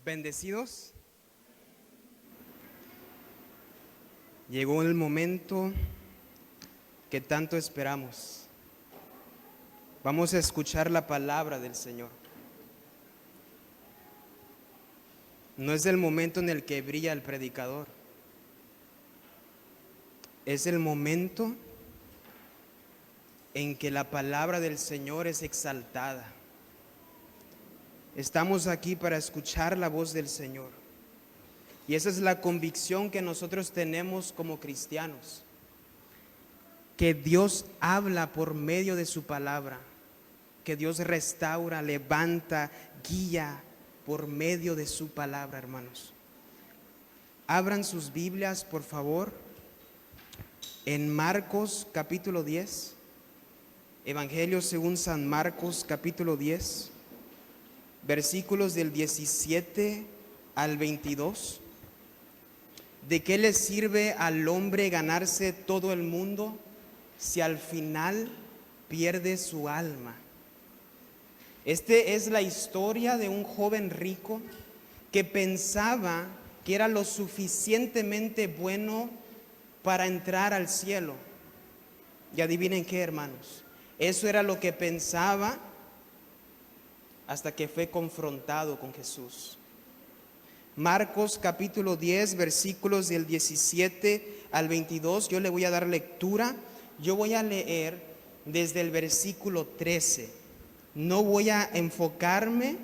Bendecidos. Llegó el momento que tanto esperamos. Vamos a escuchar la palabra del Señor. No es el momento en el que brilla el predicador. Es el momento en que la palabra del Señor es exaltada. Estamos aquí para escuchar la voz del Señor. Y esa es la convicción que nosotros tenemos como cristianos. Que Dios habla por medio de su palabra. Que Dios restaura, levanta, guía por medio de su palabra, hermanos. Abran sus Biblias, por favor, en Marcos capítulo 10. Evangelio según San Marcos capítulo 10. Versículos del 17 al 22. ¿De qué le sirve al hombre ganarse todo el mundo si al final pierde su alma? Es la historia de un joven rico que pensaba que era lo suficientemente bueno para entrar al cielo. Y adivinen qué, hermanos, eso era lo que pensaba hasta que fue confrontado con Jesús. Marcos capítulo 10, versículos del 17 al 22. Yo le voy a dar lectura. Yo voy a leer desde el versículo 13. No voy a enfocarme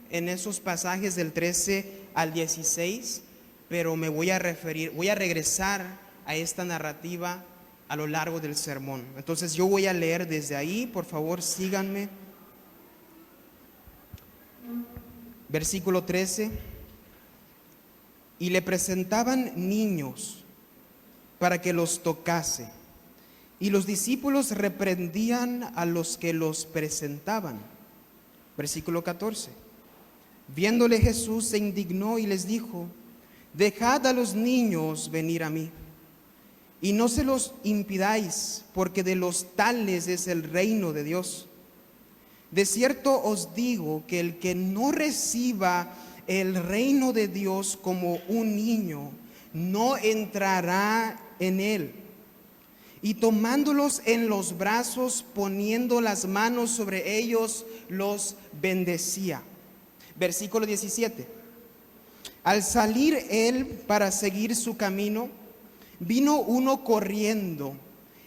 en esos pasajes del 13 al 16, pero me voy a regresar a esta narrativa a lo largo del sermón. Entonces yo voy a leer desde ahí. Por favor, síganme. Versículo 13. Y le presentaban niños para que los tocase, y los discípulos reprendían a los que los presentaban. Versículo 14. Viéndole Jesús se indignó y les dijo: dejad a los niños venir a mí, y no se los impidáis, porque de los tales es el reino de Dios. De cierto os digo que el que no reciba el reino de Dios como un niño, no entrará en él. Y tomándolos en los brazos, poniendo las manos sobre ellos, los bendecía. Versículo 17. Al salir él para seguir su camino, vino uno corriendo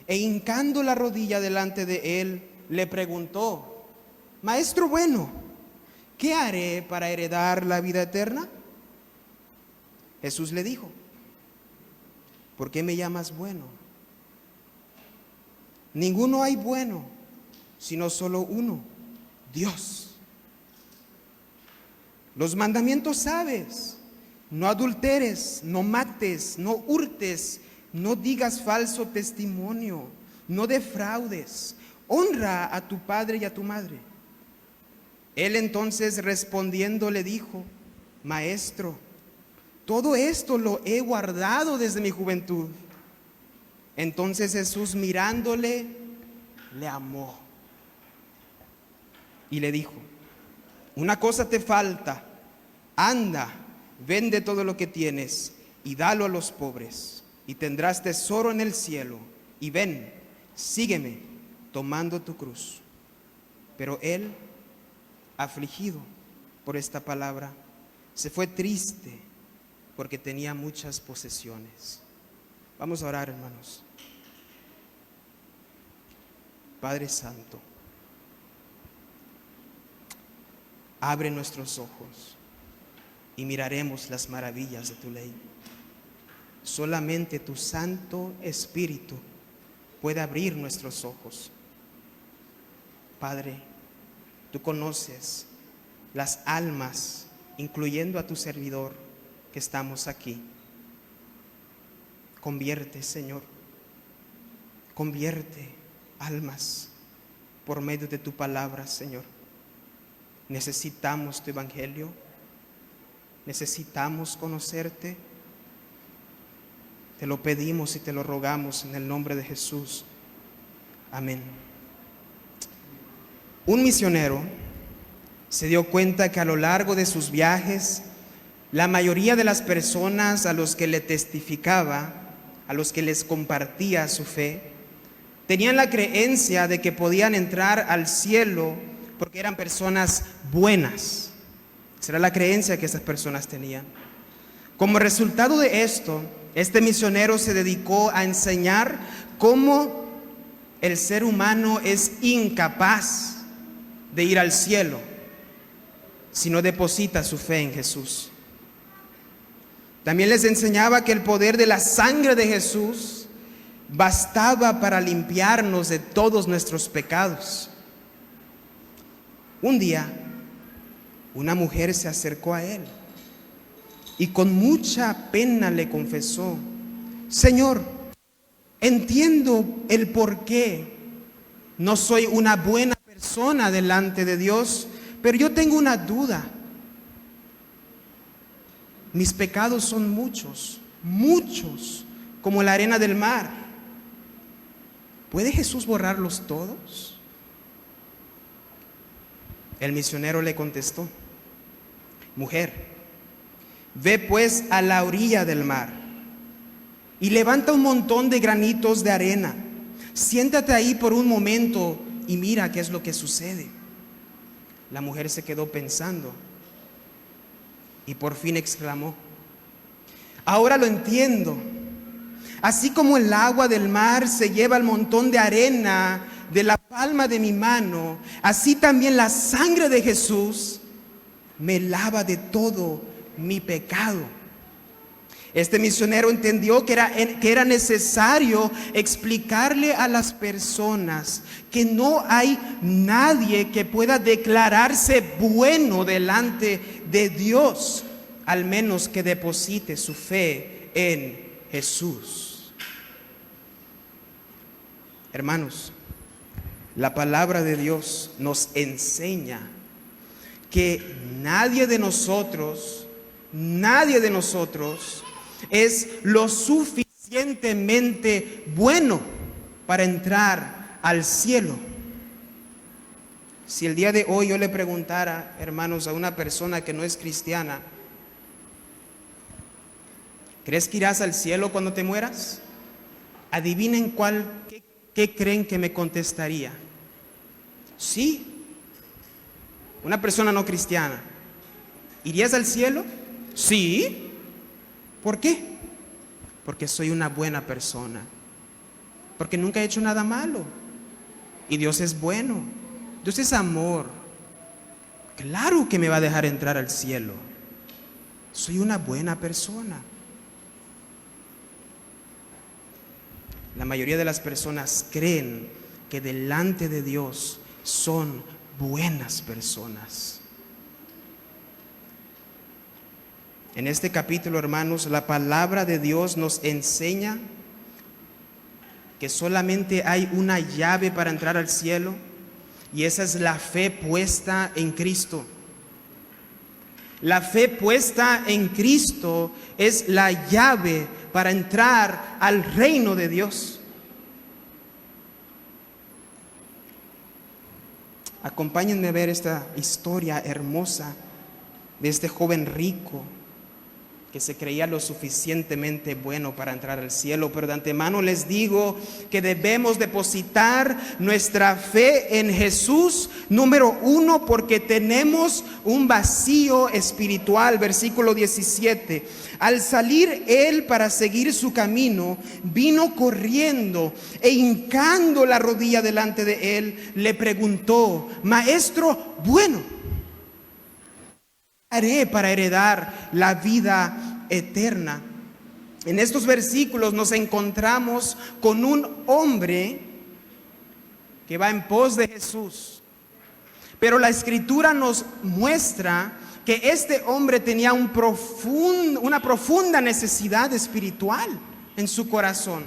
e hincando la rodilla delante de él, le preguntó: Maestro bueno, ¿qué haré para heredar la vida eterna? Jesús le dijo: ¿por qué me llamas bueno? Ninguno hay bueno, sino solo uno, Dios. Los mandamientos sabes: no adulteres, no mates, no hurtes, no digas falso testimonio, no defraudes, honra a tu padre y a tu madre. Él entonces respondiendo le dijo: Maestro, todo esto lo he guardado desde mi juventud. Entonces Jesús, mirándole, le amó y le dijo: una cosa te falta, anda, vende todo lo que tienes y dalo a los pobres, y tendrás tesoro en el cielo, y ven, sígueme, tomando tu cruz. Pero él, afligido por esta palabra, se fue triste porque tenía muchas posesiones. Vamos a orar, hermanos. Padre Santo, abre nuestros ojos y miraremos las maravillas de tu ley. Solamente tu Santo Espíritu puede abrir nuestros ojos. Padre, tú conoces las almas, incluyendo a tu servidor que estamos aquí. Convierte, Señor, convierte almas por medio de tu palabra, Señor. Necesitamos tu evangelio, necesitamos conocerte. Te lo pedimos y te lo rogamos en el nombre de Jesús. Amén. Un misionero se dio cuenta que a lo largo de sus viajes La mayoría de las personas a los que le testificaba, a los que les compartía su fe, tenían la creencia de que podían entrar al cielo porque eran personas buenas. Esa era la creencia que esas personas tenían. Como resultado de esto, este misionero se dedicó a enseñar cómo el ser humano es incapaz de ir al cielo si no deposita su fe en Jesús. También les enseñaba que el poder de la sangre de Jesús bastaba para limpiarnos de todos nuestros pecados. Un día, una mujer se acercó a él y con mucha pena le confesó: Señor, entiendo el por qué no soy una buena persona delante de Dios, pero yo tengo una duda. Mis pecados son muchos, muchos, como la arena del mar. ¿Puede Jesús borrarlos todos? El misionero le contestó: mujer, ve pues a la orilla del mar y levanta un montón de granitos de arena. Siéntate ahí por un momento y mira qué es lo que sucede. La mujer se quedó pensando y por fin exclamó: ahora lo entiendo. Así como el agua del mar se lleva el montón de arena de la palma de mi mano, así también la sangre de Jesús me lava de todo mi pecado. Este misionero entendió que era necesario explicarle a las personas que no hay nadie que pueda declararse bueno delante de Dios, al menos que deposite su fe en Jesús. Hermanos, la palabra de Dios nos enseña que nadie de nosotros es lo suficientemente bueno para entrar al cielo. Si el día de hoy yo le preguntara, hermanos, a una persona que no es cristiana: ¿crees que irás al cielo cuando te mueras? Adivinen ¿qué creen que me contestaría? Sí. Una persona no cristiana: ¿irías al cielo? Sí. ¿Por qué? Porque soy una buena persona, porque nunca he hecho nada malo y Dios es bueno, Dios es amor. Claro que me va a dejar entrar al cielo. Soy una buena persona. La mayoría de las personas creen que delante de Dios son buenas personas. En este capítulo, hermanos, la palabra de Dios nos enseña que solamente hay una llave para entrar al cielo, y esa es la fe puesta en Cristo. La fe puesta en Cristo es la llave para entrar al reino de Dios. Acompáñenme a ver esta historia hermosa de este joven rico que se creía lo suficientemente bueno para entrar al cielo. Pero de antemano les digo que debemos depositar nuestra fe en Jesús, número uno, porque tenemos un vacío espiritual. Versículo 17: al salir él para seguir su camino, vino corriendo e hincando la rodilla delante de él, le preguntó: Maestro bueno, haré para heredar la vida eterna. En estos versículos nos encontramos con un hombre que va en pos de Jesús, pero la Escritura nos muestra que este hombre tenía una profunda necesidad espiritual en su corazón.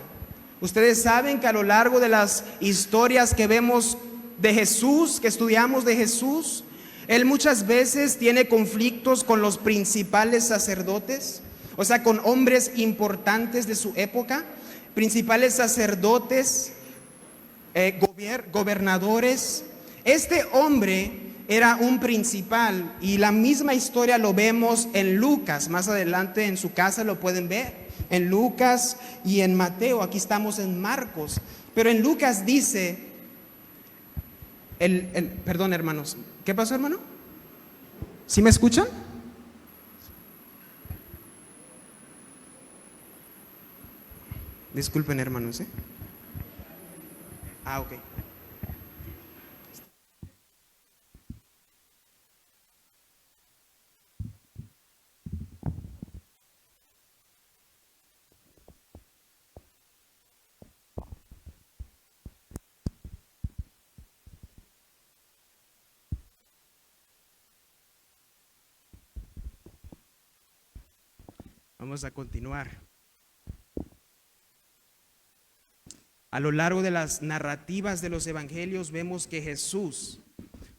Ustedes saben que a lo largo de las historias que vemos de Jesús, que estudiamos de Jesús, él muchas veces tiene conflictos con los principales sacerdotes, o sea, con hombres importantes de su época, principales sacerdotes, gobernadores. Este hombre era un principal, y la misma historia lo vemos en Lucas. Más adelante en su casa lo pueden ver, en Lucas y en Mateo. Aquí estamos en Marcos, pero en Lucas dice, perdón hermanos, ¿qué pasó hermano? ¿Sí me escuchan? Disculpen hermanos, ¿eh? Ok. Vamos a continuar. A lo largo de las narrativas de los evangelios vemos que Jesús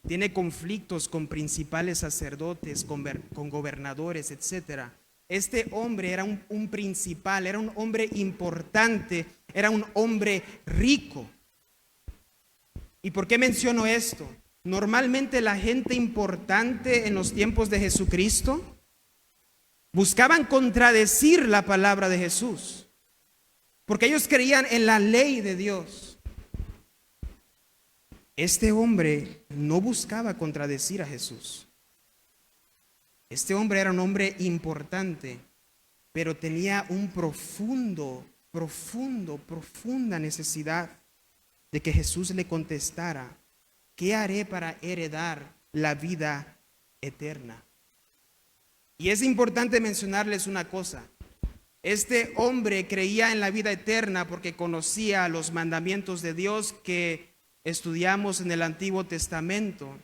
tiene conflictos con principales sacerdotes, con gobernadores, etcétera. Este hombre era un principal, era un hombre importante, era un hombre rico. ¿Y por qué menciono esto? Normalmente la gente importante en los tiempos de Jesucristo buscaban contradecir la palabra de Jesús, porque ellos creían en la ley de Dios. Este hombre no buscaba contradecir a Jesús. Este hombre era un hombre importante, pero tenía un profunda necesidad de que Jesús le contestara: ¿qué haré para heredar la vida eterna? Y es importante mencionarles una cosa. Este hombre creía en la vida eterna porque conocía los mandamientos de Dios que estudiamos en el Antiguo Testamento.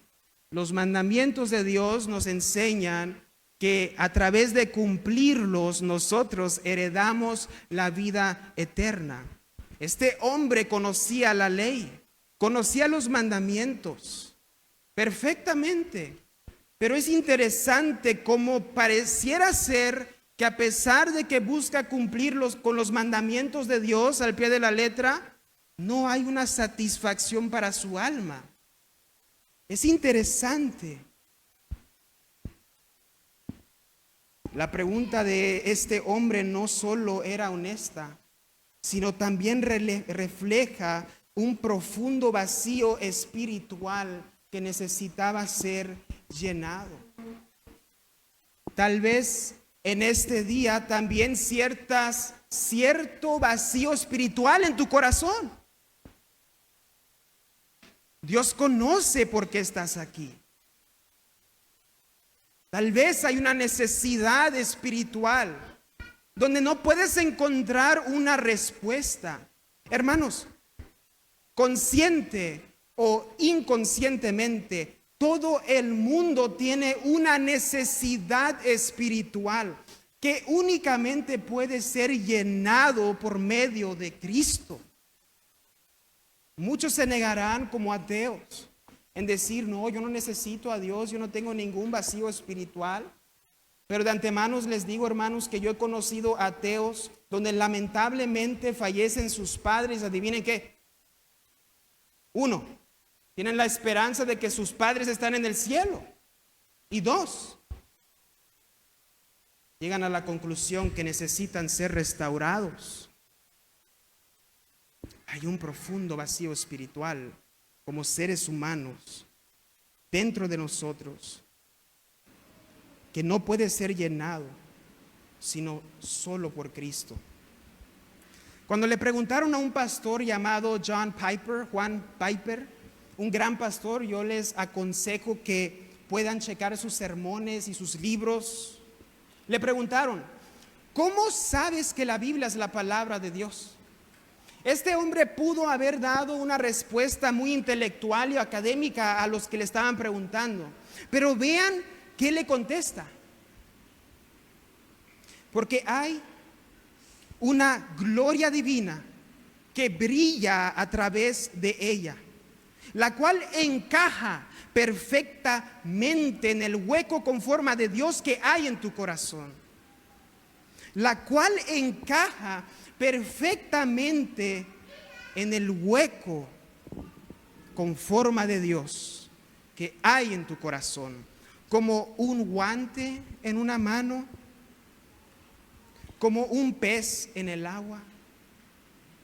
Los mandamientos de Dios nos enseñan que a través de cumplirlos nosotros heredamos la vida eterna. Este hombre conocía la ley, conocía los mandamientos perfectamente, pero es interesante cómo pareciera ser que a pesar de que busca cumplirlos con los mandamientos de Dios al pie de la letra, no hay una satisfacción para su alma. Es interesante. La pregunta de este hombre no solo era honesta, sino también refleja un profundo vacío espiritual que necesitaba ser llenado. Tal vez en este día también cierto vacío espiritual en tu corazón. Dios conoce por qué estás aquí. Tal vez hay una necesidad espiritual donde no puedes encontrar una respuesta. Hermanos, consciente o inconscientemente, todo el mundo tiene una necesidad espiritual que únicamente puede ser llenado por medio de Cristo. Muchos se negarán como ateos en decir: no, yo no necesito a Dios, yo no tengo ningún vacío espiritual. Pero de antemano les digo, hermanos, que yo he conocido ateos donde lamentablemente fallecen sus padres. ¿Adivinen qué? 1, tienen la esperanza de que sus padres están en el cielo. Y 2, llegan a la conclusión que necesitan ser restaurados. Hay un profundo vacío espiritual como seres humanos dentro de nosotros que no puede ser llenado sino solo por Cristo. Cuando le preguntaron a un pastor llamado Juan Piper, un gran pastor, yo les aconsejo que puedan checar sus sermones y sus libros. Le preguntaron: ¿cómo sabes que la Biblia es la palabra de Dios? Este hombre pudo haber dado una respuesta muy intelectual y académica a los que le estaban preguntando, pero vean qué le contesta. Porque hay una gloria divina que brilla a través de ella, la cual encaja perfectamente en el hueco con forma de Dios que hay en tu corazón, la cual encaja perfectamente en el hueco con forma de Dios que hay en tu corazón, como un guante en una mano, como un pez en el agua,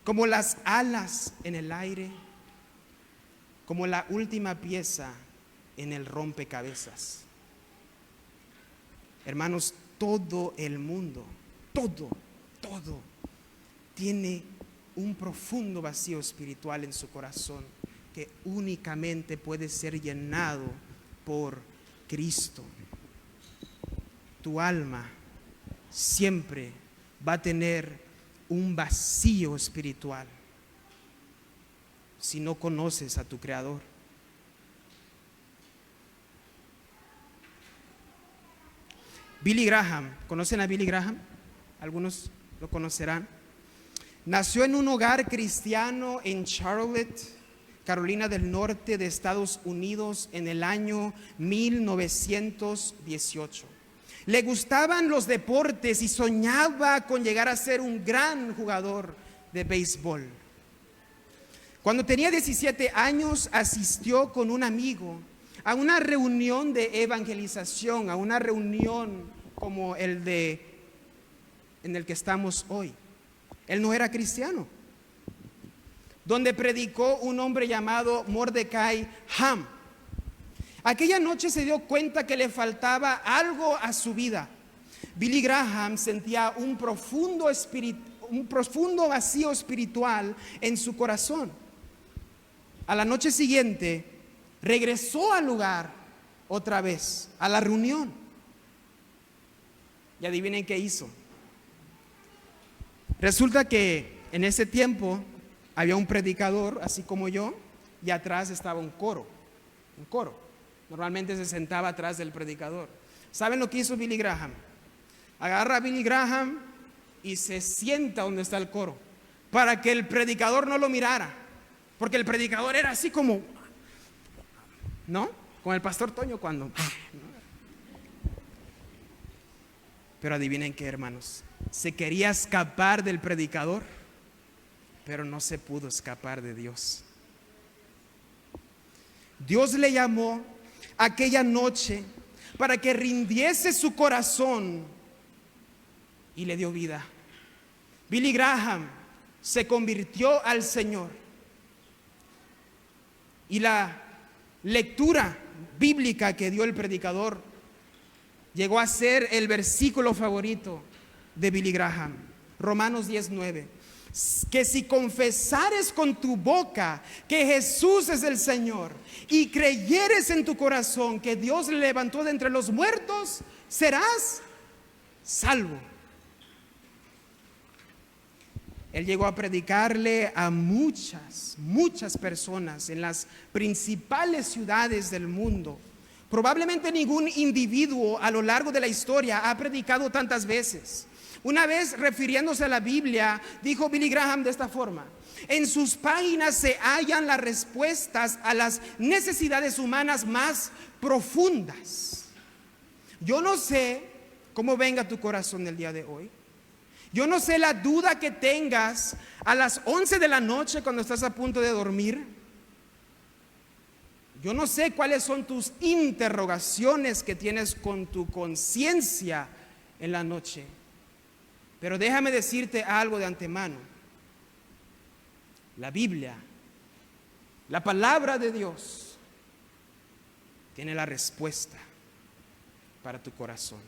como las alas en el aire, como la última pieza en el rompecabezas. Hermanos, todo el mundo, todo tiene un profundo vacío espiritual en su corazón que únicamente puede ser llenado por Cristo. Tu alma siempre va a tener un vacío espiritual si no conoces a tu Creador. Billy Graham, ¿conocen a Billy Graham? Algunos lo conocerán. Nació en un hogar cristiano en Charlotte, Carolina del Norte de Estados Unidos en el año 1918. Le gustaban los deportes y soñaba con llegar a ser un gran jugador de béisbol. Cuando tenía 17 años, asistió con un amigo a una reunión de evangelización, a una reunión como en el que estamos hoy. Él no era cristiano, donde predicó un hombre llamado Mordecai Ham. Aquella noche se dio cuenta que le faltaba algo a su vida. Billy Graham sentía un profundo vacío espiritual en su corazón. A la noche siguiente regresó al lugar otra vez, a la reunión. Y adivinen qué hizo. Resulta que en ese tiempo había un predicador, así como yo, y atrás estaba un coro. Normalmente se sentaba atrás del predicador. ¿Saben lo que hizo Billy Graham? Agarra a Billy Graham y se sienta donde está el coro, para que el predicador no lo mirara, porque el predicador era así como, ¿no? Con el pastor Toño cuando... Pero adivinen qué, hermanos, se quería escapar del predicador, pero no se pudo escapar de Dios. Dios le llamó aquella noche para que rindiese su corazón y le dio vida. Billy Graham se convirtió al Señor, y la lectura bíblica que dio el predicador llegó a ser el versículo favorito de Billy Graham, Romanos 10:9, que si confesares con tu boca que Jesús es el Señor y creyeres en tu corazón que Dios le levantó de entre los muertos, serás salvo. Él llegó a predicarle a muchas personas en las principales ciudades del mundo. Probablemente ningún individuo a lo largo de la historia ha predicado tantas veces. Una vez, refiriéndose a la Biblia, dijo Billy Graham de esta forma: en sus páginas se hallan las respuestas a las necesidades humanas más profundas. Yo no sé cómo venga tu corazón el día de hoy. Yo no sé la duda que tengas a las 11 de la noche cuando estás a punto de dormir. Yo no sé cuáles son tus interrogaciones que tienes con tu conciencia en la noche. Pero déjame decirte algo de antemano. La Biblia, la palabra de Dios, tiene la respuesta para tu corazón.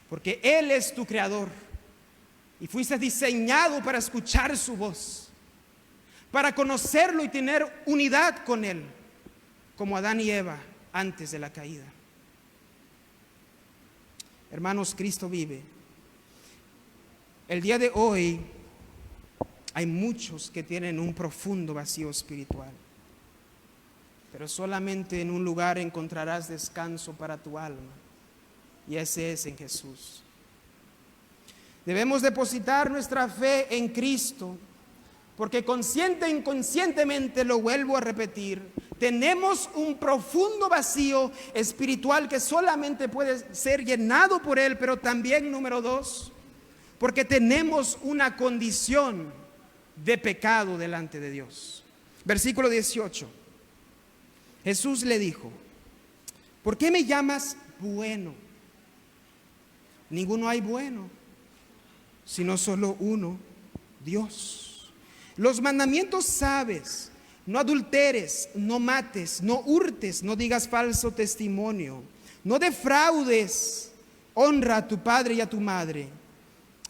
Porque Él es tu creador y fuiste diseñado para escuchar su voz, para conocerlo y tener unidad con Él, como Adán y Eva antes de la caída. Hermanos, Cristo vive. El día de hoy hay muchos que tienen un profundo vacío espiritual, pero solamente en un lugar encontrarás descanso para tu alma, y ese es en Jesús. Debemos depositar nuestra fe en Cristo, porque consciente e inconscientemente, lo vuelvo a repetir, tenemos un profundo vacío espiritual que solamente puede ser llenado por Él, pero también, número 2, porque tenemos una condición de pecado delante de Dios. Versículo 18. Jesús le dijo: ¿Por qué me llamas bueno? Ninguno hay bueno, sino solo uno, Dios. Los mandamientos sabes: no adulteres, no mates, no hurtes, no digas falso testimonio, no defraudes, honra a tu padre y a tu madre.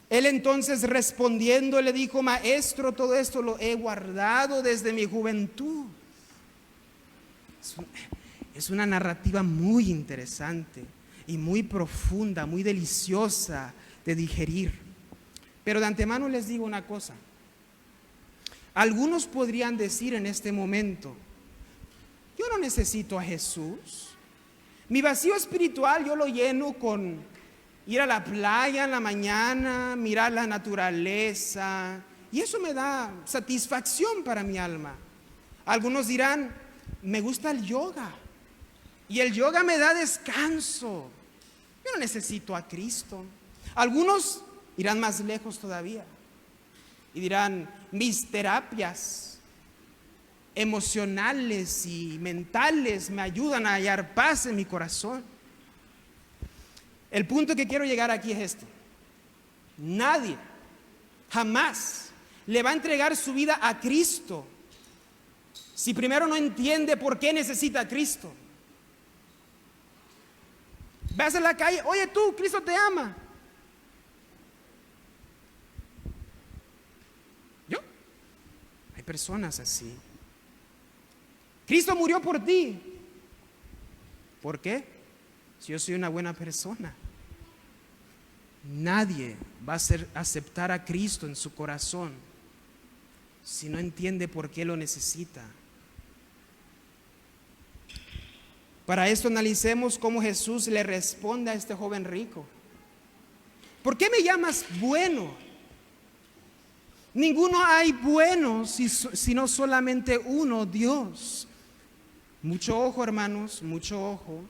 Él entonces respondiendo le dijo: Maestro, todo esto lo he guardado desde mi juventud. Es una narrativa muy interesante y muy profunda, muy deliciosa de digerir. Pero de antemano les digo una cosa. Algunos podrían decir en este momento: yo no necesito a Jesús. Mi vacío espiritual yo lo lleno con ir a la playa en la mañana, mirar la naturaleza, y eso me da satisfacción para mi alma. Algunos dirán: me gusta el yoga, y el yoga me da descanso. Yo no necesito a Cristo. Algunos irán más lejos todavía y dirán: mis terapias emocionales y mentales me ayudan a hallar paz en mi corazón. El punto que quiero llegar aquí es esto: nadie jamás le va a entregar su vida a Cristo si primero no entiende por qué necesita a Cristo. Vas a la calle: oye tú, Cristo te ama. Hay personas así. Cristo murió por ti. ¿Por qué? Si yo soy una buena persona. Nadie va a aceptar a Cristo en su corazón si no entiende por qué lo necesita. Para esto analicemos cómo Jesús le responde a este joven rico. ¿Por qué me llamas bueno? Ninguno hay bueno sino solamente uno, Dios. Mucho ojo, hermanos, mucho ojo.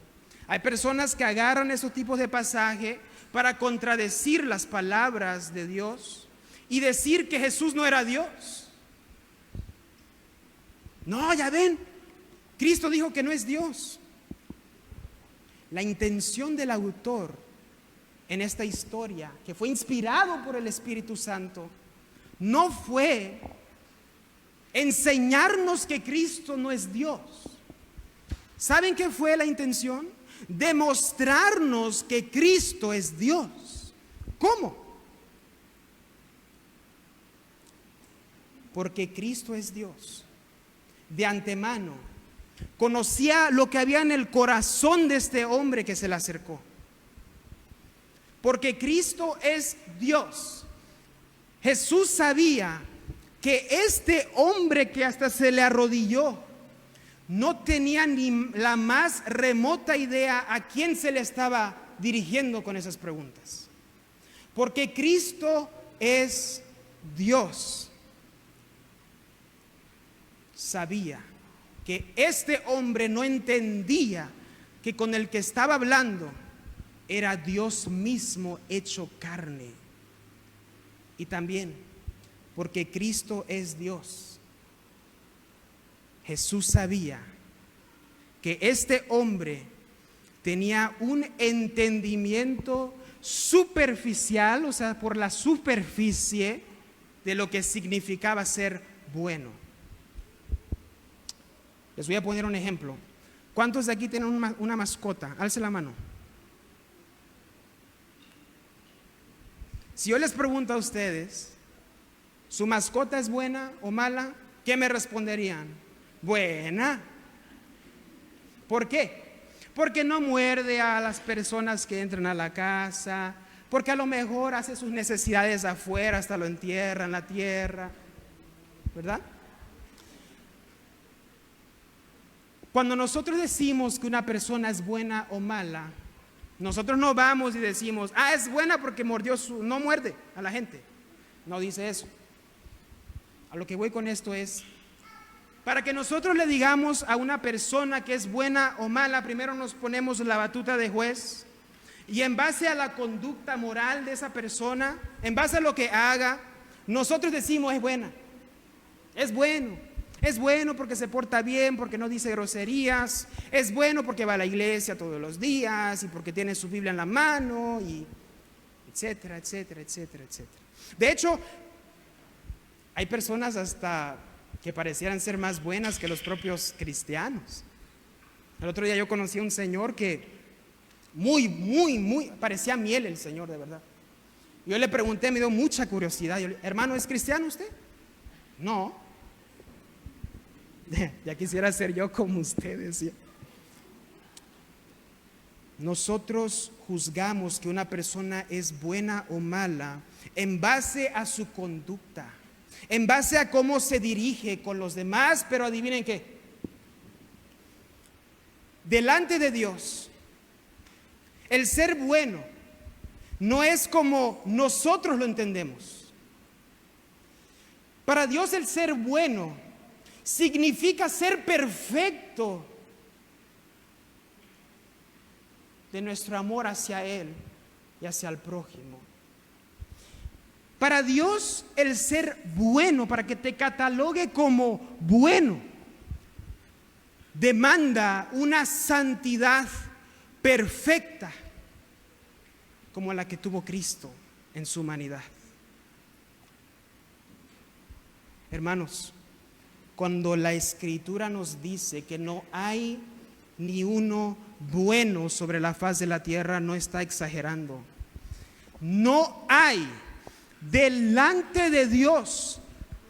Hay personas que agarran esos tipos de pasaje para contradecir las palabras de Dios y decir que Jesús no era Dios. No, ya ven, Cristo dijo que no es Dios. La intención del autor en esta historia, que fue inspirado por el Espíritu Santo, no fue enseñarnos que Cristo no es Dios. ¿Saben qué fue la intención? Demostrarnos que Cristo es Dios. ¿Cómo? Porque Cristo es Dios. De antemano conocía lo que había en el corazón de este hombre que se le acercó. Porque Cristo es Dios. Jesús sabía que este hombre que hasta se le arrodilló no tenía ni la más remota idea a quién se le estaba dirigiendo con esas preguntas. Porque Cristo es Dios. Sabía que este hombre no entendía que con el que estaba hablando era Dios mismo hecho carne. Y también porque Cristo es Dios, Jesús sabía que este hombre tenía un entendimiento superficial, o sea, por la superficie de lo que significaba ser bueno. Les voy a poner un ejemplo. ¿Cuántos de aquí tienen una mascota? Alce la mano. Si yo les pregunto a ustedes, ¿su mascota es buena o mala? ¿Qué me responderían? Buena. ¿Por qué? Porque no muerde a las personas que entran a la casa, porque a lo mejor hace sus necesidades afuera, hasta lo entierra en la tierra, ¿verdad? Cuando nosotros decimos que una persona es buena o mala, nosotros no vamos y decimos: es buena porque no muerde a la gente. No dice eso. A lo que voy con esto es, para que nosotros le digamos a una persona que es buena o mala, primero nos ponemos la batuta de juez y en base a la conducta moral de esa persona, en base a lo que haga, nosotros decimos: es buena, es bueno, Es bueno porque se porta bien, porque no dice groserías. Es bueno porque va a la iglesia todos los días y porque tiene su Biblia en la mano, y etcétera, etcétera, etcétera, etcétera. De hecho, hay personas hasta que parecieran ser más buenas que los propios cristianos. El otro día yo conocí a un señor que muy, parecía miel el señor, de verdad. Yo le pregunté, me dio mucha curiosidad. Yo le dije, hermano, ¿es cristiano usted? No. Ya quisiera ser yo como usted, decía. Nosotros juzgamos que una persona es buena o mala en base a su conducta, en base a cómo se dirige con los demás, pero adivinen qué. Delante de Dios, el ser bueno no es como nosotros lo entendemos. Para Dios el ser bueno significa ser perfecto de nuestro amor hacia Él y hacia el prójimo. Para Dios el ser bueno, para que te catalogue como bueno, demanda una santidad perfecta como la que tuvo Cristo en su humanidad. Hermanos, cuando la Escritura nos dice que no hay ni uno bueno sobre la faz de la tierra, no está exagerando. No hay delante de Dios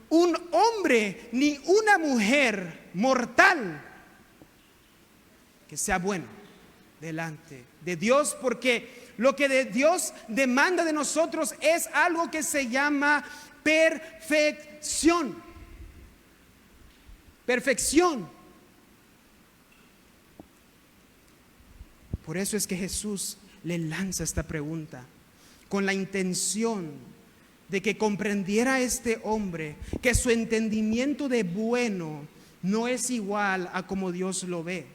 un hombre ni una mujer mortal que sea bueno delante de Dios, porque lo que de Dios demanda de nosotros es algo que se llama perfección. Perfección. Por eso es que Jesús le lanza esta pregunta, con la intención de que comprendiera a este hombre que su entendimiento de bueno no es igual a como Dios lo ve.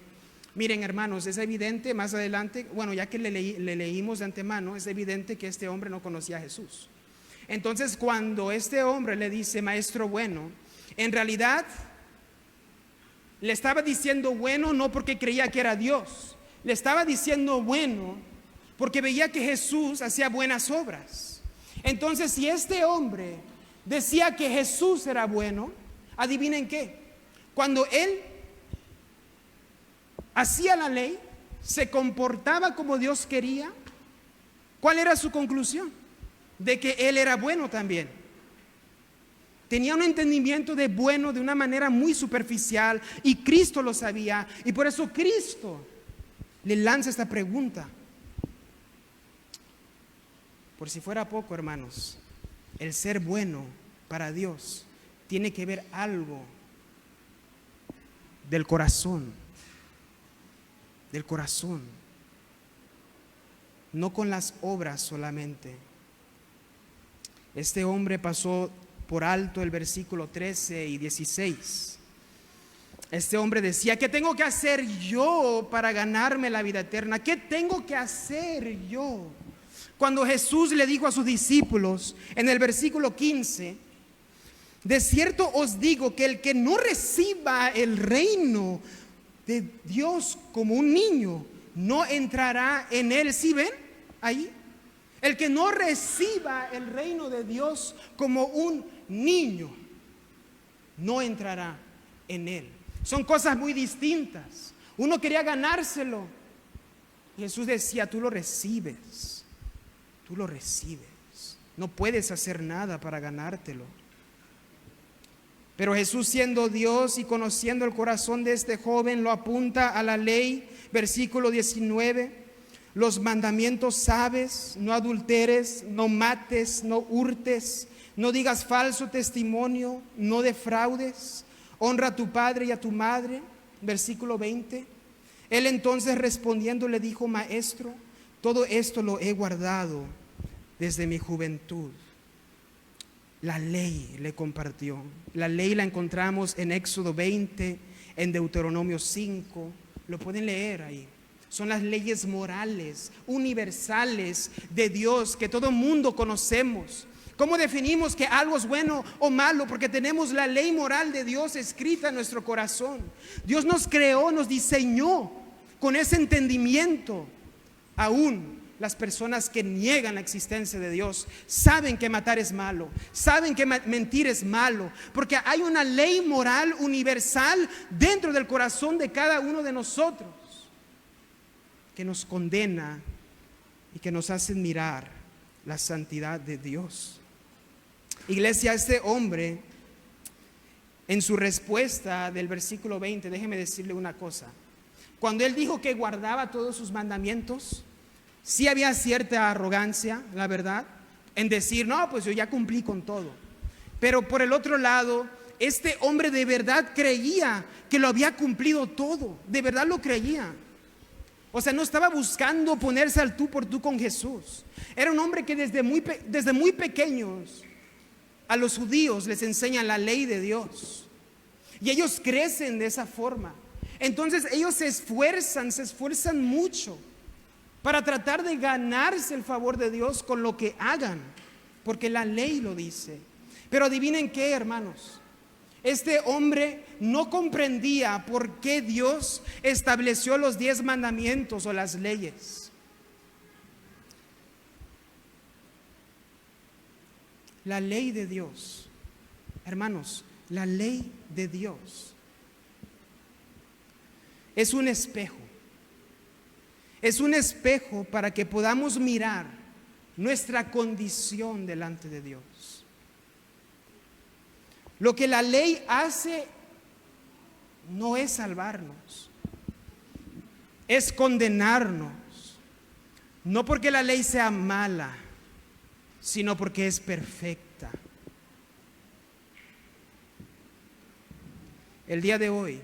Miren, hermanos, es evidente más adelante, bueno, ya que le leímos de antemano, es evidente que este hombre no conocía a Jesús. Entonces, cuando este hombre le dice maestro bueno, en realidad le estaba diciendo bueno no porque creía que era Dios, le estaba diciendo bueno porque veía que Jesús hacía buenas obras. Entonces, si este hombre decía que Jesús era bueno, adivinen qué, cuando él hacía la ley, se comportaba como Dios quería, ¿cuál era su conclusión? De que él era bueno también. Tenía un entendimiento de bueno de una manera muy superficial, y Cristo lo sabía, y por eso Cristo le lanza esta pregunta. Por si fuera poco, hermanos, el ser bueno para Dios tiene que ver algo del corazón, no con las obras solamente. Este hombre pasó por alto el versículo 13 y 16. Este hombre decía, ¿qué tengo que hacer yo para ganarme la vida eterna? ¿Qué tengo que hacer yo? Cuando Jesús le dijo a sus discípulos en el versículo 15, de cierto os digo que el que no reciba el reino de Dios como un niño, no entrará en él. ¿Sí ven ahí? El que no reciba el reino de Dios como un niño, no entrará en él. Son cosas muy distintas. Uno quería ganárselo, y Jesús decía, tú lo recibes. No puedes hacer nada para ganártelo. Pero Jesús, siendo Dios y conociendo el corazón de este joven, lo apunta a la ley, versículo 19. Los mandamientos sabes: no adulteres, no mates, no hurtes, no digas falso testimonio, no defraudes, honra a tu padre y a tu madre. Versículo 20. Él entonces respondiendo le dijo, maestro, todo esto lo he guardado desde mi juventud. La ley le compartió. La ley la encontramos en Éxodo 20, en Deuteronomio 5. Lo pueden leer ahí. Son las leyes morales, universales de Dios que todo mundo conocemos. ¿Cómo definimos que algo es bueno o malo? Porque tenemos la ley moral de Dios escrita en nuestro corazón. Dios nos creó, nos diseñó con ese entendimiento. Aún las personas que niegan la existencia de Dios saben que matar es malo, saben que mentir es malo, porque hay una ley moral universal dentro del corazón de cada uno de nosotros que nos condena y que nos hace mirar la santidad de Dios. Iglesia, este hombre, en su respuesta del versículo 20, déjeme decirle una cosa. Cuando él dijo que guardaba todos sus mandamientos, sí había cierta arrogancia, la verdad, en decir, no, pues yo ya cumplí con todo. Pero por el otro lado, este hombre de verdad creía que lo había cumplido todo, de verdad lo creía. O sea, no estaba buscando ponerse al tú por tú con Jesús. Era un hombre que desde muy pequeños a los judíos les enseñan la ley de Dios. Y ellos crecen de esa forma. Entonces ellos se esfuerzan mucho para tratar de ganarse el favor de Dios con lo que hagan, porque la ley lo dice. Pero adivinen qué, hermanos. Este hombre no comprendía por qué Dios estableció los 10 mandamientos o las leyes. La ley de Dios, hermanos, la ley de Dios es un espejo. Es un espejo para que podamos mirar nuestra condición delante de Dios. Lo que la ley hace no es salvarnos, es condenarnos. No porque la ley sea mala, sino porque es perfecta. El día de hoy,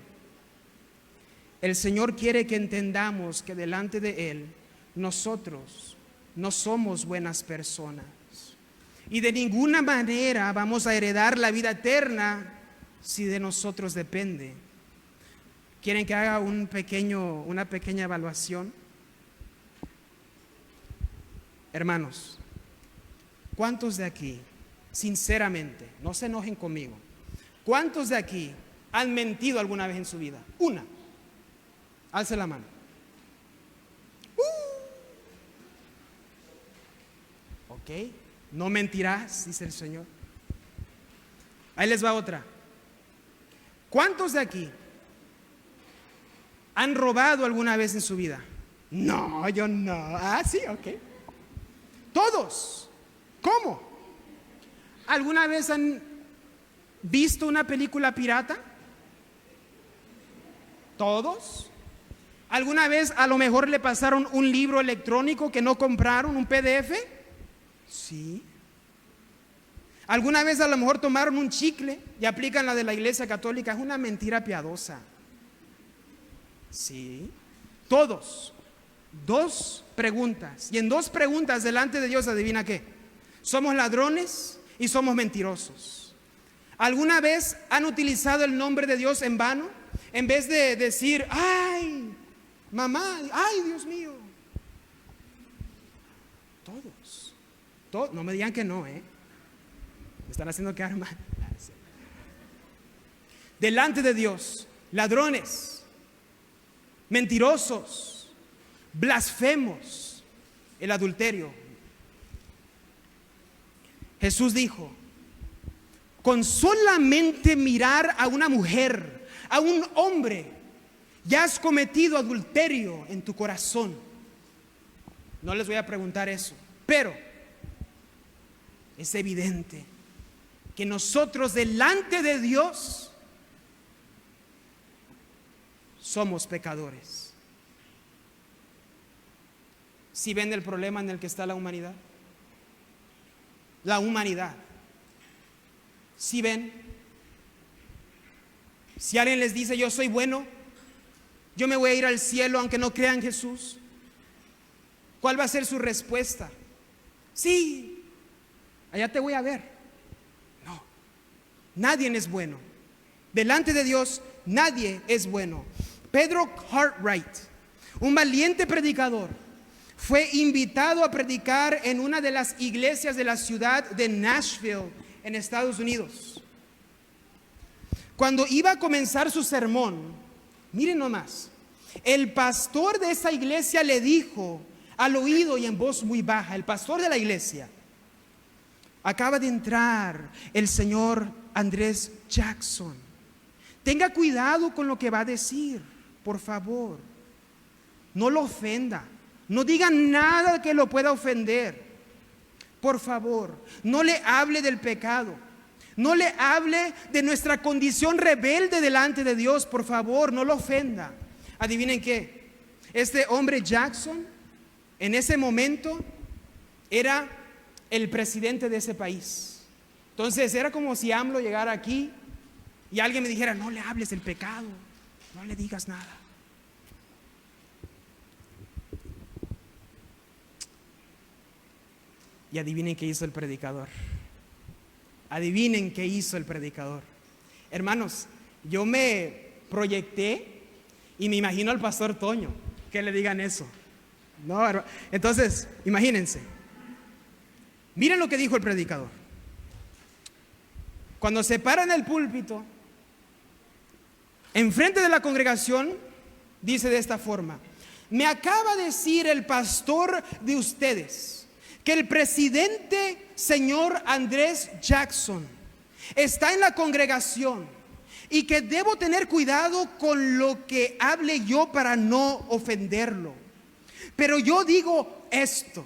el Señor quiere que entendamos que delante de Él, nosotros no somos buenas personas. Y de ninguna manera vamos a heredar la vida eterna si de nosotros depende. ¿Quieren que haga una pequeña evaluación? Hermanos, ¿cuántos de aquí, sinceramente, no se enojen conmigo, cuántos de aquí han mentido alguna vez en su vida? Una. Alce la mano. Ok, no mentirás, dice el Señor. Ahí les va otra. ¿Cuántos de aquí han robado alguna vez en su vida? No, yo no. Ah, sí, ok. Todos. ¿Cómo? ¿Alguna vez han visto una película pirata? ¿Todos? ¿Alguna vez a lo mejor le pasaron un libro electrónico que no compraron, un PDF? Sí. ¿Alguna vez a lo mejor tomaron un chicle y aplican la de la Iglesia Católica? Es una mentira piadosa. Sí. Todos. 2 preguntas. Y en 2 preguntas delante de Dios, ¿adivina qué? Somos ladrones y somos mentirosos. ¿Alguna vez han utilizado el nombre de Dios en vano? En vez de decir, ay, mamá, ay, Dios mío. Todos, no me digan que no, me están haciendo quedar mal. Delante de Dios, ladrones, mentirosos, blasfemos, el adulterio. Jesús dijo, con solamente mirar a una mujer, a un hombre, ya has cometido adulterio en tu corazón. No les voy a preguntar eso, pero es evidente que nosotros delante de Dios somos pecadores. ¿Sí ven el problema en el que está la humanidad? La humanidad. ¿Sí ven? Si alguien les dice yo soy bueno, yo me voy a ir al cielo aunque no crean en Jesús, ¿cuál va a ser su respuesta? Sí, allá te voy a ver. No, nadie es bueno. Delante de Dios nadie es bueno. Pedro Cartwright, un valiente predicador, fue invitado a predicar en una de las iglesias de la ciudad de Nashville, en Estados Unidos. Cuando iba a comenzar su sermón, miren nomás, el pastor de esa iglesia le dijo al oído y en voz muy baja, el pastor de la iglesia: acaba de entrar el señor Andrés Jackson. Tenga cuidado con lo que va a decir, por favor. No lo ofenda. No diga nada que lo pueda ofender. Por favor, no le hable del pecado. No le hable de nuestra condición rebelde delante de Dios. Por favor, no lo ofenda. ¿Adivinen qué? Este hombre Jackson, en ese momento, era el presidente de ese país. Entonces era como si AMLO llegara aquí y alguien me dijera: no le hables del pecado, no le digas nada. Y adivinen qué hizo el predicador. Adivinen qué hizo el predicador. Hermanos, yo me proyecté y me imagino al pastor Toño que le digan eso. No, entonces, imagínense. Miren lo que dijo el predicador. Cuando se para en el púlpito, enfrente de la congregación, dice de esta forma: me acaba de decir el pastor de ustedes que el presidente señor Andrés Jackson está en la congregación y que debo tener cuidado con lo que hable yo para no ofenderlo. Pero yo digo esto: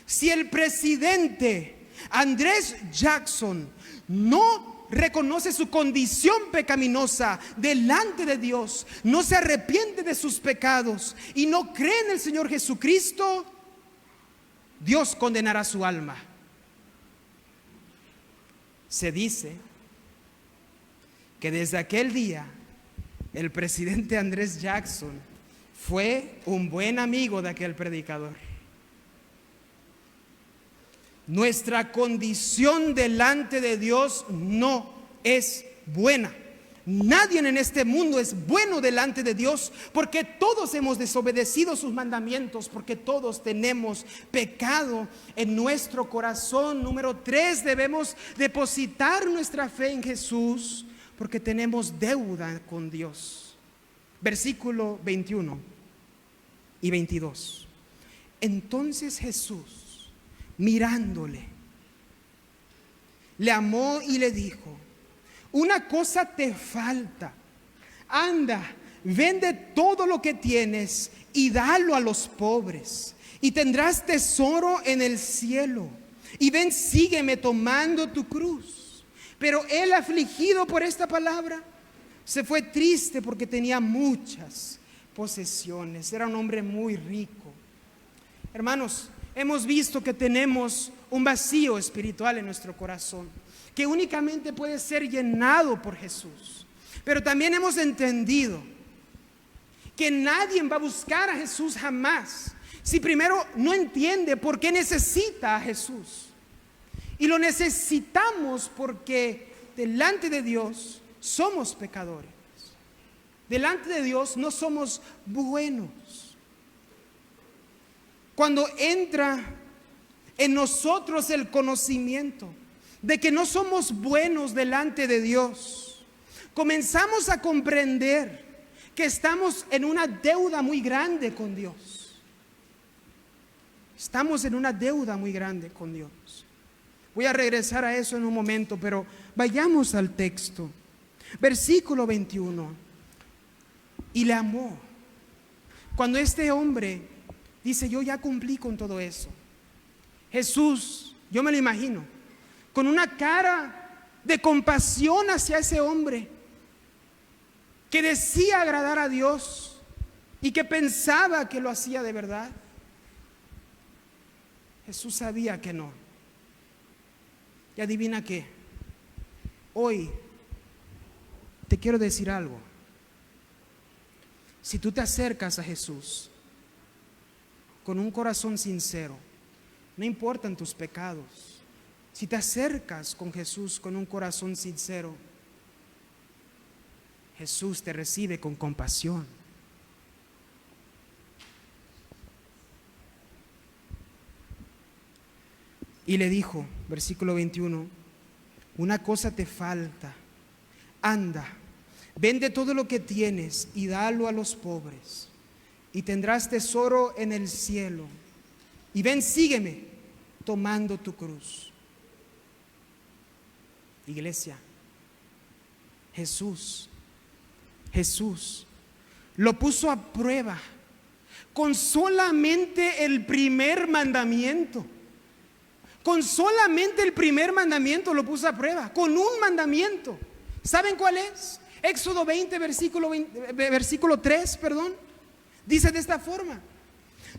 si el presidente Andrés Jackson no reconoce su condición pecaminosa delante de Dios, no se arrepiente de sus pecados y no cree en el Señor Jesucristo, Dios condenará su alma. Se dice que desde aquel día el presidente Andrés Jackson fue un buen amigo de aquel predicador. Nuestra condición delante de Dios no es buena. Nadie en este mundo es bueno delante de Dios, porque todos hemos desobedecido sus mandamientos, porque todos tenemos pecado en nuestro corazón. Número 3, debemos depositar nuestra fe en Jesús, porque tenemos deuda con Dios. Versículo 21 y 22. Entonces Jesús, mirándole, le amó y le dijo: una cosa te falta. Anda, vende todo lo que tienes y dalo a los pobres, y tendrás tesoro en el cielo. Y ven, sígueme tomando tu cruz. Pero él, afligido por esta palabra, se fue triste porque tenía muchas posesiones. Era un hombre muy rico. Hermanos, hemos visto que tenemos un vacío espiritual en nuestro corazón, que únicamente puede ser llenado por Jesús. Pero también hemos entendido que nadie va a buscar a Jesús jamás si primero no entiende por qué necesita a Jesús. Y lo necesitamos porque delante de Dios somos pecadores. Delante de Dios no somos buenos. Cuando entra en nosotros el conocimiento de que no somos buenos delante de Dios, comenzamos a comprender que estamos en una deuda muy grande con Dios. Estamos en una deuda muy grande con Dios. Voy a regresar a eso en un momento, pero vayamos al texto. Versículo 21. Y le amó. Cuando este hombre dice: yo ya cumplí con todo eso, Jesús, yo me lo imagino, con una cara de compasión hacia ese hombre que decía agradar a Dios y que pensaba que lo hacía de verdad. Jesús sabía que no. Y adivina qué, hoy te quiero decir algo. Si tú te acercas a Jesús con un corazón sincero, no importan tus pecados. Si te acercas con Jesús con un corazón sincero, Jesús te recibe con compasión. Y le dijo, versículo 21, una cosa te falta, anda, vende todo lo que tienes y dalo a los pobres, y tendrás tesoro en el cielo. Y ven, sígueme, tomando tu cruz. Iglesia, Jesús lo puso a prueba con solamente el primer mandamiento. Con solamente el primer mandamiento lo puso a prueba, con un mandamiento. ¿Saben cuál es? Éxodo 20, versículo 3, dice de esta forma: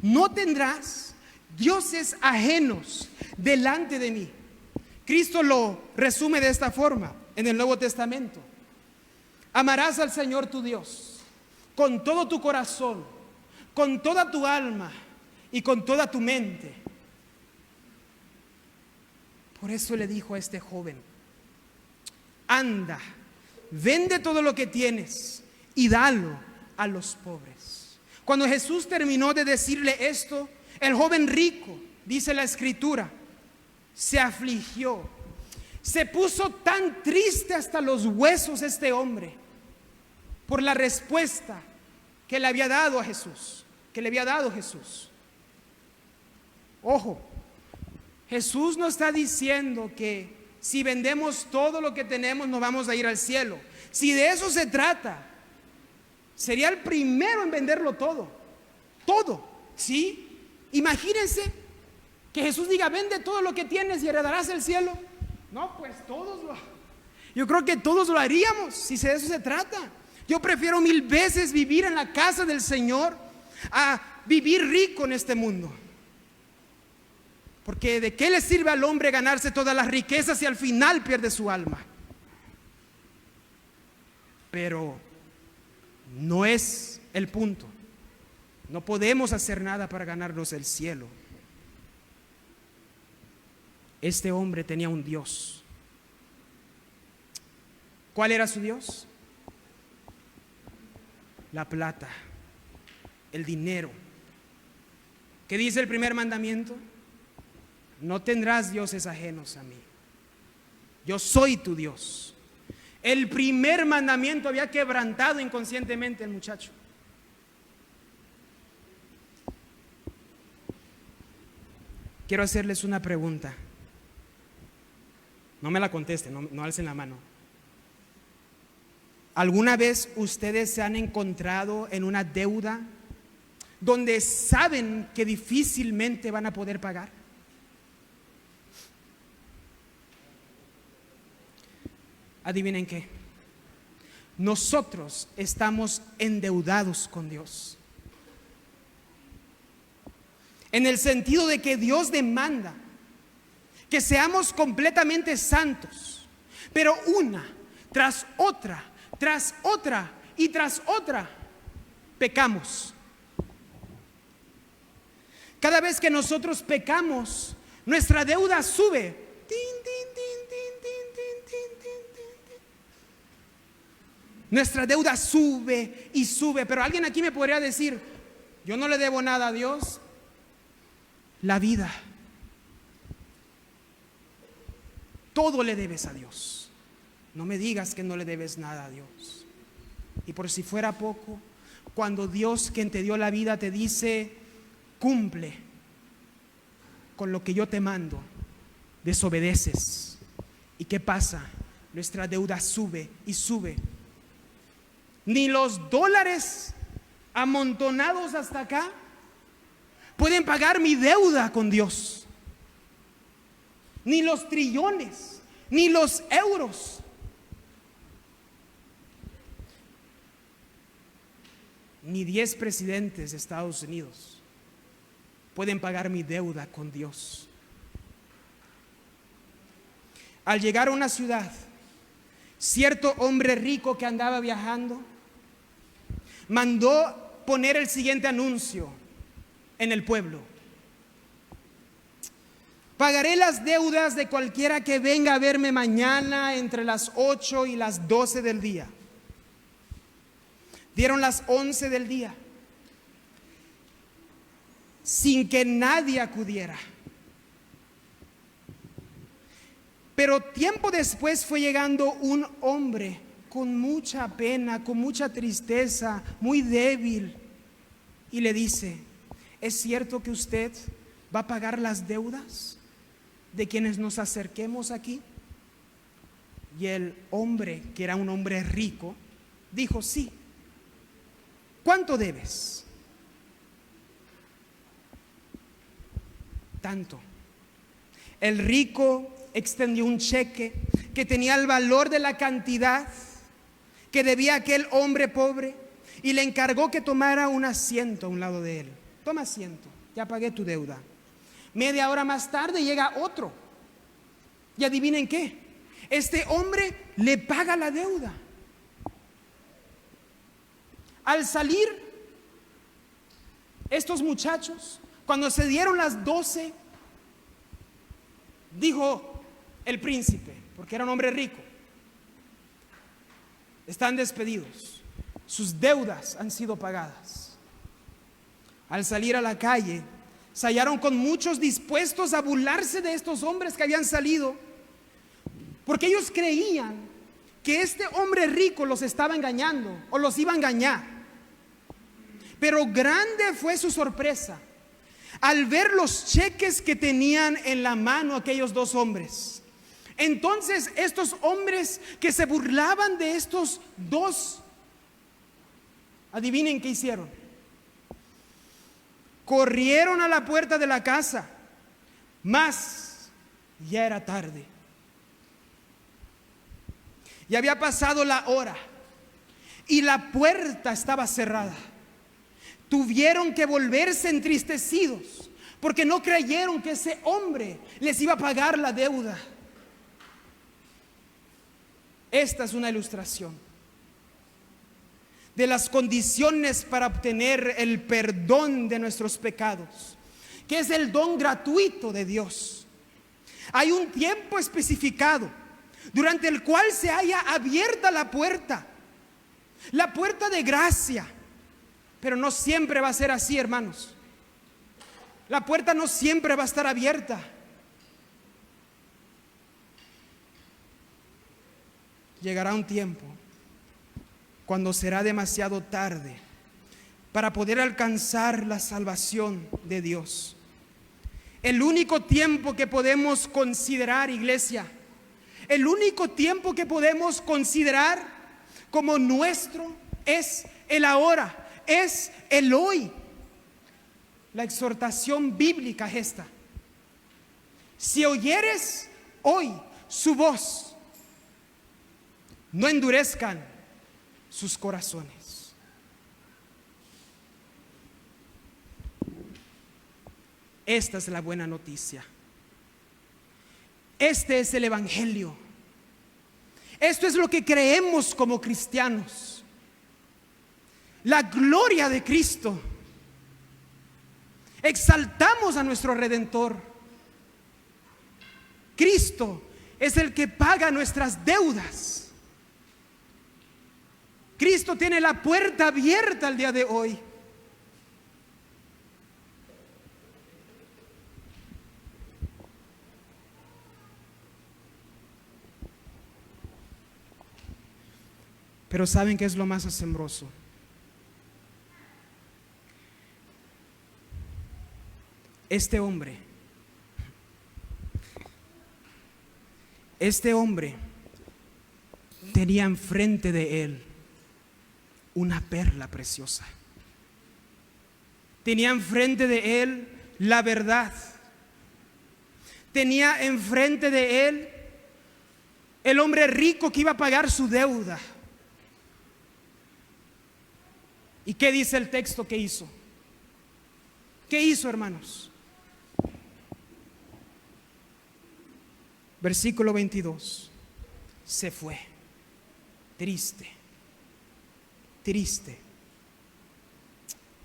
no tendrás dioses ajenos delante de mí. Cristo lo resume de esta forma en el Nuevo Testamento: amarás al Señor tu Dios con todo tu corazón, con toda tu alma y con toda tu mente. Por eso le dijo a este joven: anda, vende todo lo que tienes y dalo a los pobres. Cuando Jesús terminó de decirle esto, el joven rico, dice la Escritura, se afligió, se puso tan triste hasta los huesos este hombre por la respuesta que le había dado a Jesús, Jesús. Ojo, Jesús no está diciendo que si vendemos todo lo que tenemos nos vamos a ir al cielo. Si de eso se trata, sería el primero en venderlo todo, ¿sí? Imagínense que Jesús diga: vende todo lo que tienes y heredarás el cielo. No, pues yo creo que todos lo haríamos si de eso se trata. Yo prefiero 1000 veces vivir en la casa del Señor a vivir rico en este mundo. Porque ¿de qué le sirve al hombre ganarse todas las riquezas si al final pierde su alma? Pero no es el punto. No podemos hacer nada para ganarnos el cielo. Este hombre tenía un Dios. ¿Cuál era su Dios? La plata, el dinero. ¿Qué dice el primer mandamiento? No tendrás dioses ajenos a mí. Yo soy tu Dios. El primer mandamiento había quebrantado inconscientemente el muchacho. Quiero hacerles una pregunta. No me la contesten, no alcen la mano. ¿Alguna vez ustedes se han encontrado en una deuda donde saben que difícilmente van a poder pagar? Adivinen qué. Nosotros estamos endeudados con Dios. En el sentido de que Dios demanda que seamos completamente santos, pero una tras otra y tras otra pecamos. Cada vez que nosotros pecamos, nuestra deuda sube. Nuestra deuda sube y sube. Pero alguien aquí me podría decir: yo no le debo nada a Dios. La vida. Todo le debes a Dios. No me digas que no le debes nada a Dios. Y por si fuera poco, cuando Dios, quien te dio la vida, te dice: cumple con lo que yo te mando, desobedeces. ¿Y qué pasa? Nuestra deuda sube y sube. Ni los dólares amontonados hasta acá pueden pagar mi deuda con Dios. Ni los trillones, ni los euros. Ni 10 presidentes de Estados Unidos pueden pagar mi deuda con Dios. Al llegar a una ciudad, cierto hombre rico que andaba viajando mandó poner el siguiente anuncio en el pueblo: pagaré las deudas de cualquiera que venga a verme mañana entre las 8 y las 12 del día. Dieron las 11 del día sin que nadie acudiera. Pero tiempo después fue llegando un hombre con mucha pena, con mucha tristeza, muy débil, y le dice: ¿es cierto que usted va a pagar las deudas de quienes nos acerquemos aquí? Y el hombre, que era un hombre rico, dijo: sí. ¿Cuánto debes? Tanto. El rico extendió un cheque que tenía el valor de la cantidad que debía aquel hombre pobre y le encargó que tomara un asiento a un lado de él. Toma asiento, ya pagué tu deuda. Media hora más tarde llega otro. Y adivinen qué, este hombre le paga la deuda. Al salir, estos muchachos, cuando se dieron las 12, dijo el príncipe, porque era un hombre rico: están despedidos, sus deudas han sido pagadas. Al salir a la calle, se hallaron con muchos dispuestos a burlarse de estos hombres que habían salido, porque ellos creían que este hombre rico los estaba engañando o los iba a engañar. Pero grande fue su sorpresa al ver los cheques que tenían en la mano aquellos dos hombres. Entonces estos hombres que se burlaban de estos dos, adivinen qué hicieron. Corrieron a la puerta de la casa, mas ya era tarde. Ya había pasado la hora y la puerta estaba cerrada. Tuvieron que volverse entristecidos porque no creyeron que ese hombre les iba a pagar la deuda. Esta es una ilustración de las condiciones para obtener el perdón de nuestros pecados, que es el don gratuito de Dios. Hay un tiempo especificado durante el cual se halla abierta la puerta de gracia. Pero no siempre va a ser así, hermanos. La puerta no siempre va a estar abierta. Llegará un tiempo cuando será demasiado tarde para poder alcanzar la salvación de Dios. El único tiempo que podemos considerar, iglesia, el único tiempo que podemos considerar como nuestro es el ahora. Es el hoy. La exhortación bíblica es esta: si oyeres hoy su voz, no endurezcan sus corazones. Esta es la buena noticia. Este es el evangelio. Esto es lo que creemos como cristianos. La gloria de Cristo. Exaltamos a nuestro Redentor. Cristo es el que paga nuestras deudas. Cristo tiene la puerta abierta el día de hoy. Pero ¿saben qué es lo más asombroso? Este hombre tenía enfrente de él una perla preciosa. Tenía enfrente de él la verdad. Tenía enfrente de él el hombre rico que iba a pagar su deuda. ¿Y qué dice el texto que hizo? ¿Qué hizo, hermanos? Versículo 22. Se fue triste,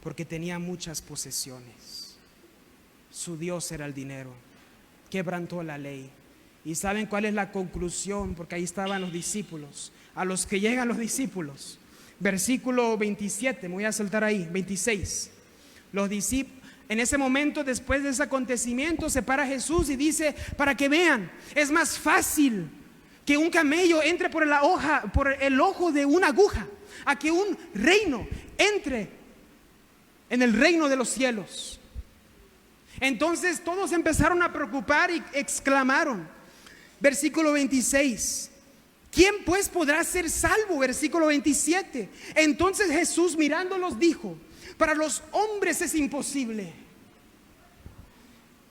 porque tenía muchas posesiones. Su Dios era el dinero. Quebrantó la ley. ¿Y saben cuál es la conclusión? Porque ahí estaban los discípulos. A los que llegan los discípulos. Versículo 27, me voy a saltar ahí, 26. En ese momento, después de ese acontecimiento, se para Jesús y dice, para que vean, es más fácil que un camello entre por el ojo de una aguja, a que un reino entre en el reino de los cielos. Entonces todos empezaron a preocupar y exclamaron. Versículo 26. ¿Quién pues podrá ser salvo? Versículo 27. Entonces Jesús mirándolos dijo, para los hombres es imposible,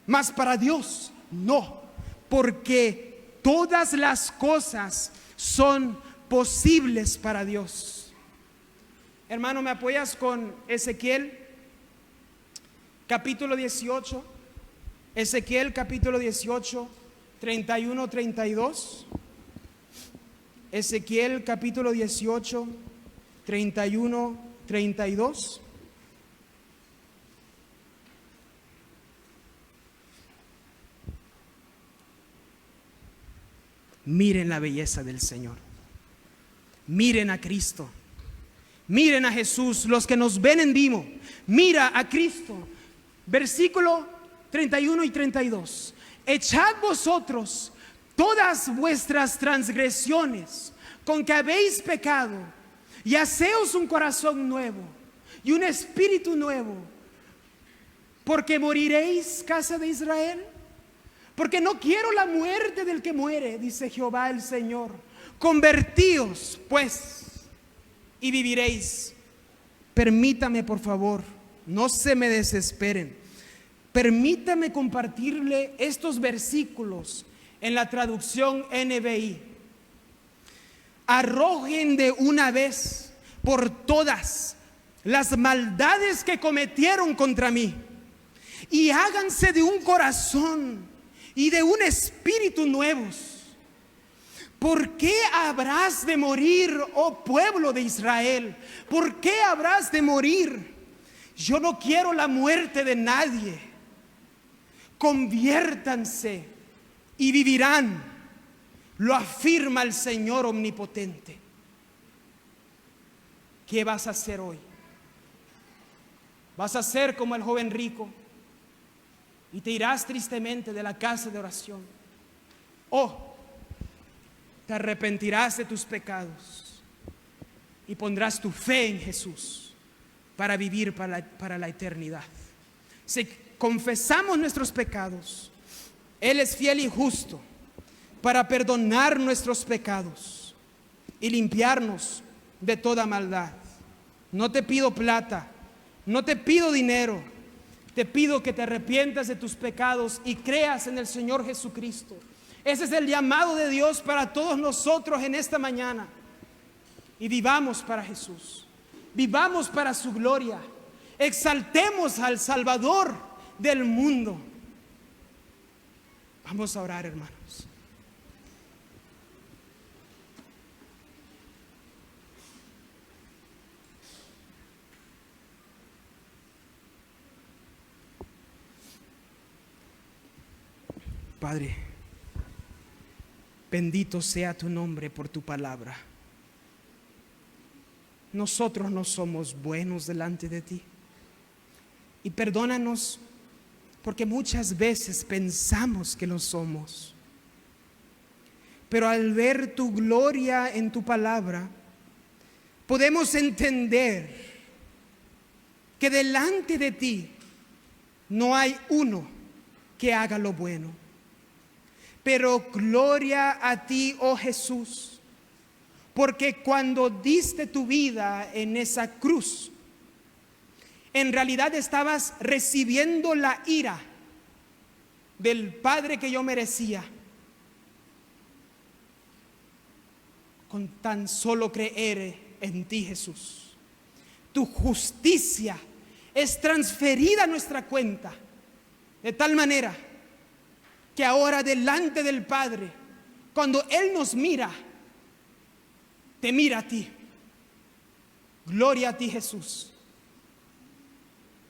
mas para Dios no, porque todas las cosas son posibles para Dios. Hermano, ¿me apoyas con Ezequiel capítulo 18? Ezequiel capítulo 18, 31, 32. Ezequiel capítulo 18, 31, 32. Miren la belleza del Señor. Miren a Cristo. Miren a Jesús. Los que nos ven en vivo, mira a Cristo. Versículo 31 y 32. Echad vosotros todas vuestras transgresiones con que habéis pecado, y haceos un corazón nuevo y un espíritu nuevo, porque moriréis, casa de Israel. Porque no quiero la muerte del que muere, dice Jehová el Señor. Convertíos pues y viviréis. Permítame, por favor, no se me desesperen. Permítame compartirle estos versículos en la traducción NBI. Arrojen de una vez por todas las maldades que cometieron contra mí, y háganse de un corazón y de un espíritu nuevos. ¿Por qué habrás de morir, oh pueblo de Israel? ¿Por qué habrás de morir? Yo no quiero la muerte de nadie. Conviértanse y vivirán, lo afirma el Señor omnipotente. ¿Qué vas a hacer hoy? ¿Vas a ser como el joven rico y te irás tristemente de la casa de oración? ¿O te arrepentirás de tus pecados y pondrás tu fe en Jesús para vivir para la eternidad? Si confesamos nuestros pecados, Él es fiel y justo para perdonar nuestros pecados y limpiarnos de toda maldad. No te pido plata, no te pido dinero, te pido que te arrepientas de tus pecados y creas en el Señor Jesucristo. Ese es el llamado de Dios para todos nosotros en esta mañana. Y vivamos para Jesús, vivamos para su gloria, exaltemos al Salvador del mundo. Vamos a orar, hermanos. Padre, bendito sea tu nombre por tu palabra. Nosotros no somos buenos delante de ti. Y perdónanos porque muchas veces pensamos que lo somos. Pero al ver tu gloria en tu palabra, podemos entender que delante de ti no hay uno que haga lo bueno. Pero gloria a ti, oh Jesús, porque cuando diste tu vida en esa cruz, en realidad estabas recibiendo la ira del Padre que yo merecía, con tan solo creer en ti, Jesús. Tu justicia es transferida a nuestra cuenta, de tal manera que ahora delante del Padre, cuando Él nos mira, te mira a ti. Gloria a ti, Jesús.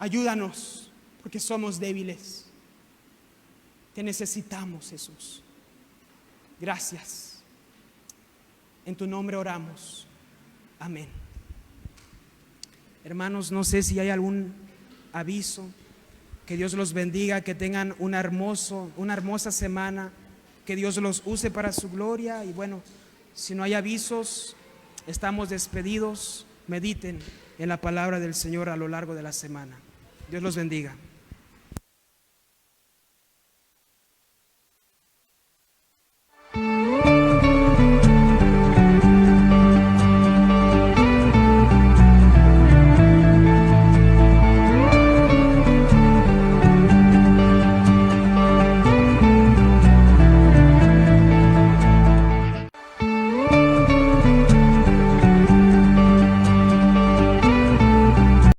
Ayúdanos, porque somos débiles. Te necesitamos, Jesús. Gracias. En tu nombre oramos. Amén. Hermanos, no sé si hay algún aviso Que Dios los bendiga, que tengan una hermosa semana, que Dios los use para su gloria. Y bueno, si no hay avisos, estamos despedidos. Mediten en la palabra del Señor a lo largo de la semana. Dios los bendiga.